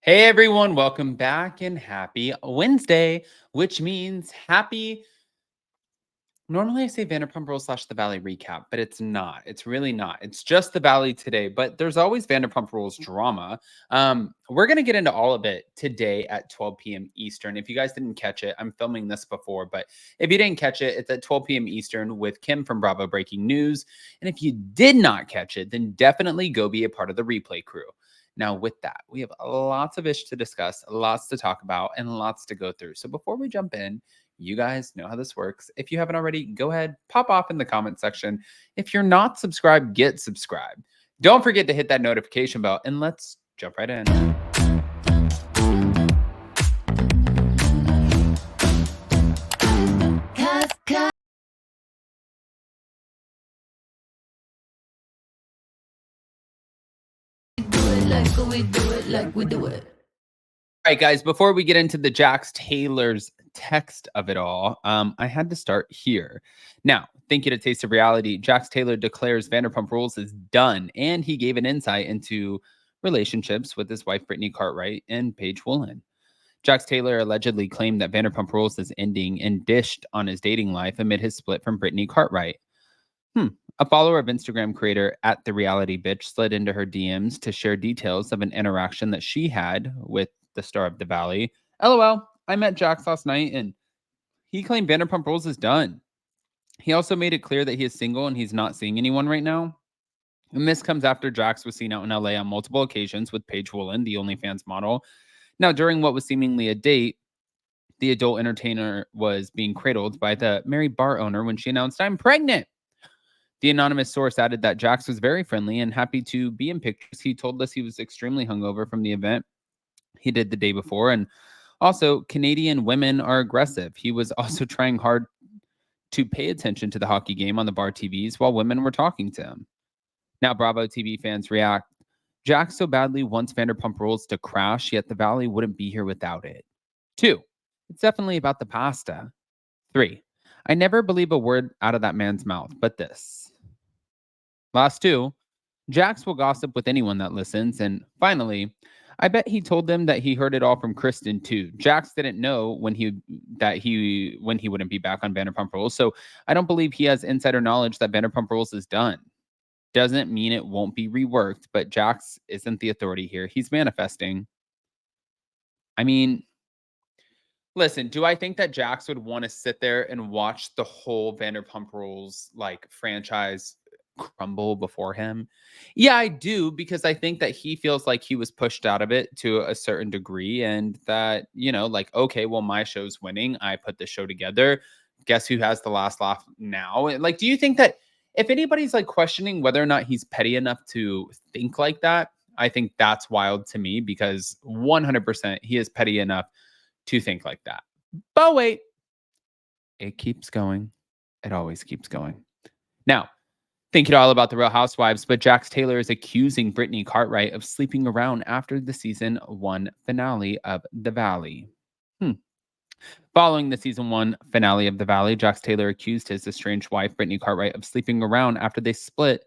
Hey everyone, welcome back and happy Wednesday, which means happy. Normally I say Vanderpump Rules slash The Valley recap, but it's not. It's really not. It's just The Valley today, but there's always Vanderpump Rules drama. We're going to get into all of it today at 12 p.m. Eastern. If you guys didn't catch it, I'm filming this before, but if you didn't catch it, it's at 12 p.m. Eastern with Kim from Bravo Breaking News. And if you did not catch it, then definitely go be a part of the replay crew. Now, with that, we have lots of ish to discuss, lots to talk about, and lots to go through. So before we jump in, you guys know how this works. If you haven't already, go ahead, pop off in the comment section. If you're not subscribed, get subscribed. Don't forget to hit that notification bell, and let's jump right in. We do it. All right, guys, before we get into the Jax Taylor's text of it all, I had to start here. Now, thank you to Taste of Reality. Jax Taylor declares Vanderpump Rules is done, and he gave an insight into relationships with his wife, Brittany Cartwright, and Paige Woolen. Jax Taylor allegedly claimed that Vanderpump Rules is ending and dished on his dating life amid his split from Brittany Cartwright. A follower of Instagram creator at The Reality Bitch slid into her DMs to share details of an interaction that she had with the star of The Valley. LOL, I met Jax last night and he claimed Vanderpump Rules is done. He also made it clear that he is single and he's not seeing anyone right now. And this comes after Jax was seen out in LA on multiple occasions with Paige Woolen, the OnlyFans model. Now, during what was seemingly a date, the adult entertainer was being cradled by the married bar owner when she announced, "I'm pregnant." The anonymous source added that Jax was very friendly and happy to be in pictures. He told us he was extremely hungover from the event he did the day before. And also, Canadian women are aggressive. He was also trying hard to pay attention to the hockey game on the bar TVs while women were talking to him. Now, Bravo TV fans react. Jax so badly wants Vanderpump Rules to crash, yet the Valley wouldn't be here without it. 2, it's definitely about the pasta. 3, I never believe a word out of that man's mouth, but this. Last 2, Jax will gossip with anyone that listens. And finally, I bet he told them that he heard it all from Kristen too. Jax didn't know when he wouldn't be back on Vanderpump Rules, so I don't believe he has insider knowledge that Vanderpump Rules is done. Doesn't mean it won't be reworked, but Jax isn't the authority here. He's manifesting. I mean, listen, do I think that Jax would want to sit there and watch the whole Vanderpump Rules like franchise crumble before him? Yeah, I do, because I think that he feels like he was pushed out of it to a certain degree, and that, like, okay, well, my show's winning. I put the show together. Guess who has the last laugh now? Like, do you think that if anybody's like questioning whether or not he's petty enough to think like that, I think that's wild to me, because 100% he is petty enough to think like that. But wait, it keeps going. It always keeps going. Now, thinking all about the Real Housewives, but Jax Taylor is accusing Brittany Cartwright of sleeping around after the season 1 finale of The Valley. Following the season 1 finale of The Valley, Jax Taylor accused his estranged wife, Brittany Cartwright, of sleeping around after they split.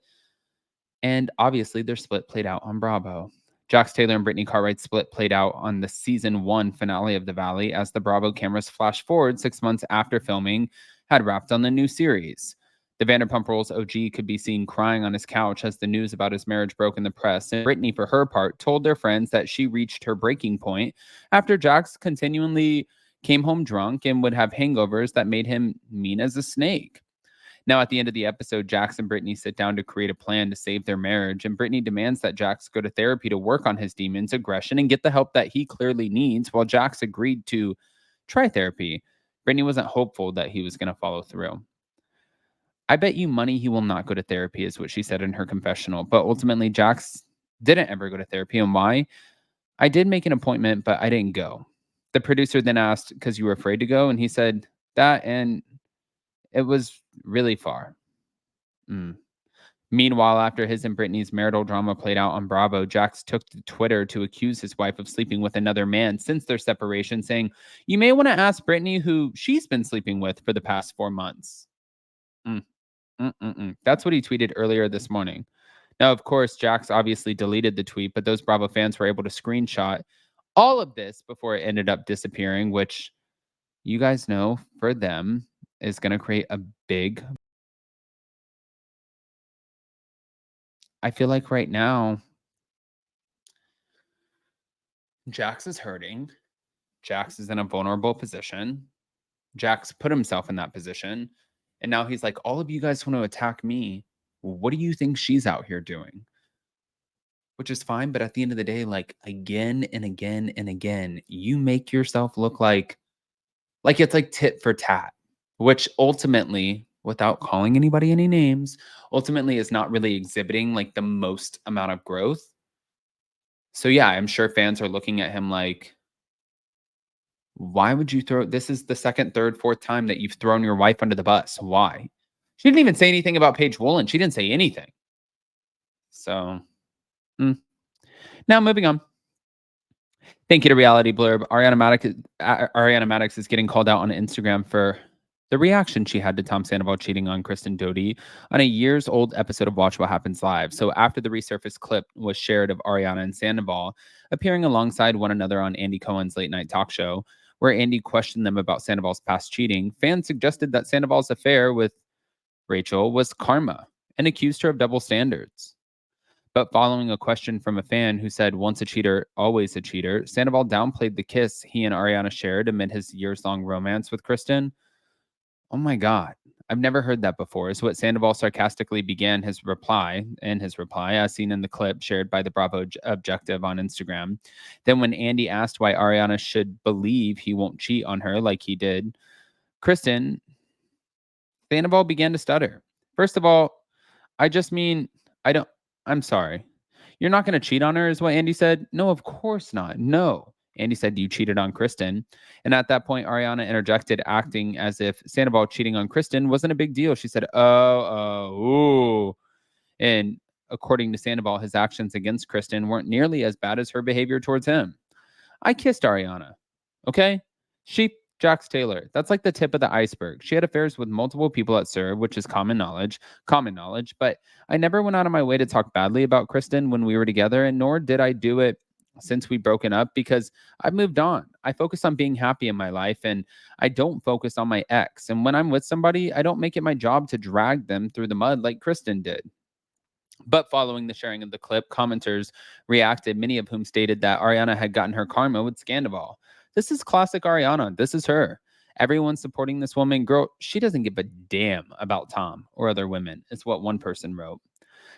And obviously, their split played out on Bravo. Jax Taylor and Brittany Cartwright's split played out on the season 1 finale of The Valley as the Bravo cameras flashed forward 6 months after filming had wrapped on the new series. The Vanderpump Rules OG could be seen crying on his couch as the news about his marriage broke in the press. And Brittany, for her part, told their friends that she reached her breaking point after Jax continually came home drunk and would have hangovers that made him mean as a snake. Now, at the end of the episode, Jax and Brittany sit down to create a plan to save their marriage, and Brittany demands that Jax go to therapy to work on his demons, aggression, and get the help that he clearly needs, while Jax agreed to try therapy. Brittany wasn't hopeful that he was going to follow through. I bet you money he will not go to therapy, is what she said in her confessional. But ultimately, Jax didn't ever go to therapy. And why? I did make an appointment, but I didn't go. The producer then asked, because you were afraid to go? And he said, that, and it was really far. Meanwhile, after his and Brittany's marital drama played out on Bravo, Jax took to Twitter to accuse his wife of sleeping with another man since their separation, saying, "You may want to ask Brittany who she's been sleeping with for the past 4 months." That's what he tweeted earlier this morning. Now, of course, Jax obviously deleted the tweet, but those Bravo fans were able to screenshot All of this before it ended up disappearing, which you guys know for them is going to create a big. I feel like right now, Jax is hurting. Jax is in a vulnerable position. Jax put himself in that position. And now he's like, all of you guys want to attack me. What do you think she's out here doing? Which is fine. But at the end of the day, like again and again and again, you make yourself look like it's like tit for tat, which ultimately, without calling anybody any names, ultimately is not really exhibiting like the most amount of growth. So yeah, I'm sure fans are looking at him like, why would you throw this is the second, third, fourth time that you've thrown your wife under the bus. Why? She didn't even say anything about Paige Woolen. She didn't say anything. So now moving on. Thank you to Reality Blurb. Ariana Madix is getting called out on Instagram for the reaction she had to Tom Sandoval cheating on Kristen Doty on a years old episode of Watch What Happens Live. So after the resurfaced clip was shared of Ariana and Sandoval appearing alongside one another on Andy Cohen's late night talk show, where Andy questioned them about Sandoval's past cheating, fans suggested that Sandoval's affair with Rachel was karma and accused her of double standards. But following a question from a fan who said, once a cheater, always a cheater, Sandoval downplayed the kiss he and Ariana shared amid his years long romance with Kristen. Oh my God. I've never heard that before, is what Sandoval sarcastically began his reply, as seen in the clip shared by the Bravo Objective on Instagram. Then, when Andy asked why Ariana should believe he won't cheat on her like he did Kristen, Sandoval began to stutter. First of all, I just mean, I don't, I'm sorry. You're not going to cheat on her, is what Andy said. No, of course not. No. Andy said, you cheated on Kristen. And at that point, Ariana interjected, acting as if Sandoval cheating on Kristen wasn't a big deal. She said, ooh. And according to Sandoval, his actions against Kristen weren't nearly as bad as her behavior towards him. I kissed Ariana. Okay? She Jax Taylor. That's like the tip of the iceberg. She had affairs with multiple people at SUR, which is common knowledge, but I never went out of my way to talk badly about Kristen when we were together, and nor did I do it since we broken up because I've moved on. I focus on being happy in my life and I don't focus on my ex. And when I'm with somebody, I don't make it my job to drag them through the mud like Kristen did. But following the sharing of the clip, commenters reacted, many of whom stated that Ariana had gotten her karma with Scandival. This is classic Ariana. This is her. Everyone's supporting this woman. Girl, she doesn't give a damn about Tom or other women, is what one person wrote.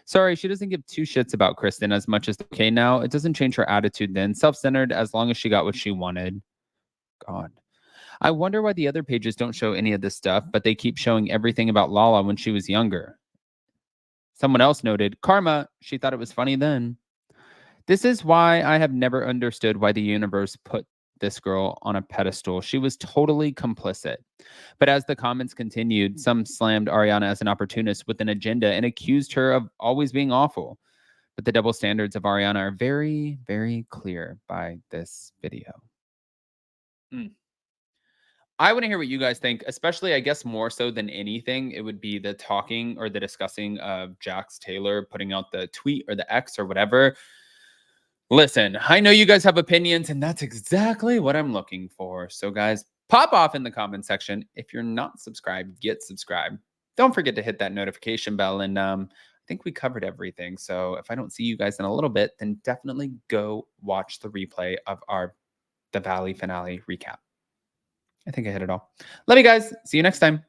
Sorry, she doesn't give two shits about Kristen as much as okay now. It doesn't change her attitude then. Self-centered as long as she got what she wanted. God. I wonder why the other pages don't show any of this stuff, but they keep showing everything about Lala when she was younger. Someone else noted, karma, she thought it was funny then. This is why I have never understood why the universe put this girl on a pedestal. She was totally complicit. But as the comments continued, some slammed Ariana as an opportunist with an agenda and accused her of always being awful. But the double standards of Ariana are very, very clear by this video. I want to hear what you guys think, especially, I guess, more so than anything, it would be the talking or the discussing of Jax Taylor putting out the tweet or the X or whatever. Listen, I know you guys have opinions, and that's exactly what I'm looking for. So, guys, pop off in the comment section. If you're not subscribed, get subscribed. Don't forget to hit that notification bell. And I think we covered everything. So if I don't see you guys in a little bit, then definitely go watch the replay of the Valley finale recap. I think I hit it all. Love you guys. See you next time.